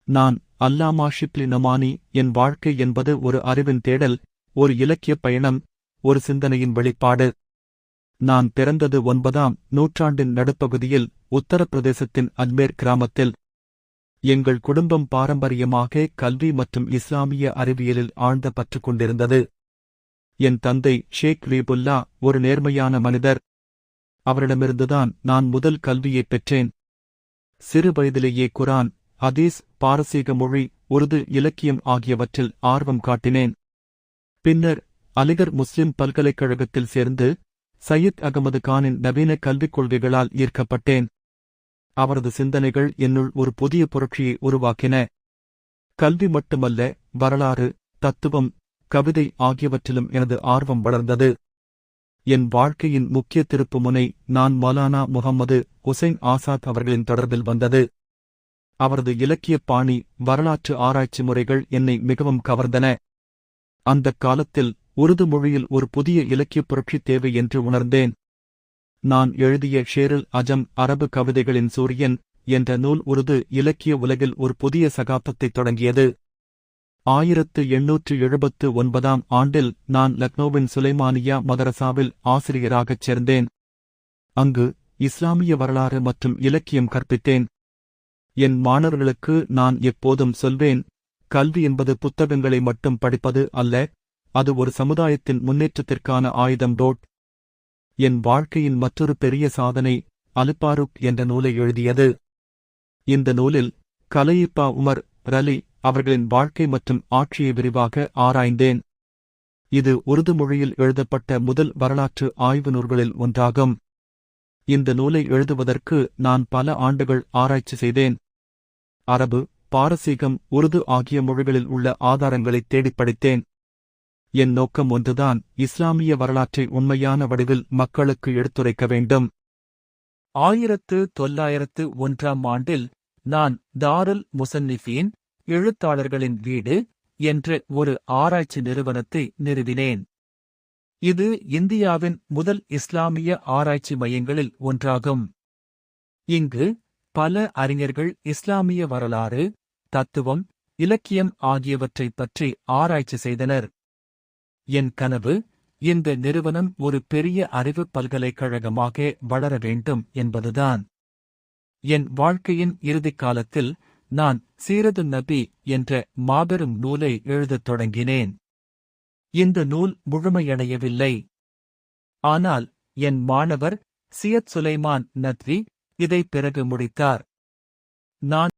நான் அல்லாமா ஷிப்லி நொமானி. என் வாழ்க்கை என்பது ஒரு அறிவின் தேடல், ஒரு இலக்கியப் பயணம், ஒரு சிந்தனையின் வெளிப்பாடு. நான் பிறந்தது 9ஆம் நூற்றாண்டின் நடுப்பகுதியில் உத்தரப்பிரதேசத்தின் அஜ்மேர் கிராமத்தில். எங்கள் குடும்பம் பாரம்பரியமாக கல்வி மற்றும் இஸ்லாமிய அறிவியலில் ஆழ்ந்த பற்று கொண்டிருந்தது. என் தந்தை ஷேக் ரீபுல்லா ஒரு நேர்மையான மனிதர். அவரிடமிருந்துதான் நான் முதல் கல்வியைப் பெற்றேன். சிறு வயதிலேயே குரான், ஹதீஸ், பாரசீக மொழி, உருது இலக்கியம் ஆகியவற்றில் ஆர்வம் காட்டினேன். பின்னர் அலிகர் முஸ்லிம் பல்கலைக்கழகத்தில் சேர்ந்து சையத் அகமது கானின் நவீன கல்விக் கொள்கைகளால் ஈர்க்கப்பட்டேன். அவரது சிந்தனைகள் என்னுள் ஒரு புதிய புரட்சியை உருவாக்கின. கல்வி மட்டுமல்ல, வரலாறு, தத்துவம், கவிதை ஆகியவற்றிலும் எனது ஆர்வம் வளர்ந்தது. என் வாழ்க்கையின் முக்கிய திருப்புமுனை நான் மௌலானா முஹம்மது ஹுசைன் ஆசாத் அவர்களின் தொடர்பில் வந்தது. அவரது இலக்கியப் பாணி, வரலாற்று ஆராய்ச்சி முறைகள் என்னை மிகவும் கவர்ந்தன. அந்தக் காலத்தில் உருது மொழியில் ஒரு புதிய இலக்கியப் புரட்சி தேவை என்று உணர்ந்தேன். நான் எழுதிய ஷேருல் அஜம் அரபு கவிதைகளின் சூரியன் என்ற நூல் உருது இலக்கிய உலகில் ஒரு புதிய சகாப்தத்தைத் தொடங்கியது. 1879ஆம் ஆண்டில் நான் லக்னோவின் சுலைமானியா மதரசாவில் ஆசிரியராகச் சேர்ந்தேன். அங்கு இஸ்லாமிய வரலாறு மற்றும் இலக்கியம் கற்பித்தேன். என் மாணவர்களுக்கு நான் எப்போதும் சொல்வேன், கல்வி என்பது புத்தகங்களை மட்டும் படிப்பது அல்ல, அது ஒரு சமுதாயத்தின் முன்னேற்றத்திற்கான ஆயுதம். என் வாழ்க்கையின் மற்றொரு பெரிய சாதனை அல்பாருக் என்ற நூலை எழுதியது. இந்த நூலில் கலயிப்பா உமர் ரலி அவர்களின் வாழ்க்கை மற்றும் ஆட்சியை விரிவாக ஆராய்ந்தேன். இது உருது மொழியில் எழுதப்பட்ட முதல் வரலாற்று ஆய்வு நூல்களில் ஒன்றாகும். இந்த நூலை எழுதுவதற்கு நான் பல ஆண்டுகள் ஆராய்ச்சி செய்தேன். அரபு, பாரசீகம், உருது ஆகிய மொழிகளில் உள்ள ஆதாரங்களைத் தேடிப் படித்தேன். என் நோக்கம் ஒன்றுதான், இஸ்லாமிய வரலாற்றை உண்மையான வடிவில் மக்களுக்கு எடுத்துரைக்க வேண்டும். 1901ஆம் ஆண்டில் நான் தாருல் முசன்னிஃபீன், எழுத்தாளர்களின் வீடு என்ற ஒரு ஆராய்ச்சி நிறுவனத்தை நிறுவினேன். இது இந்தியாவின் முதல் இஸ்லாமிய ஆராய்ச்சி மையங்களில் ஒன்றாகும். இங்கு பல அறிஞர்கள் இஸ்லாமிய வரலாறு, தத்துவம், இலக்கியம் ஆகியவற்றைப் பற்றி ஆராய்ச்சி செய்தனர். என் கனவு, இந்த நிறுவனம் ஒரு பெரிய அறிவு பல்கலைக்கழகமாக வளர வேண்டும் என்பதுதான். என் வாழ்க்கையின் இறுதிக் காலத்தில் நான் சீரது நபி என்ற மாபெரும் நூலை எழுதத் தொடங்கினேன். இந்த நூல் முழுமையடையவில்லை. ஆனால் என் மாணவர் சியத் சுலைமான் நத்வி இதை பிறகு முடித்தார். நான்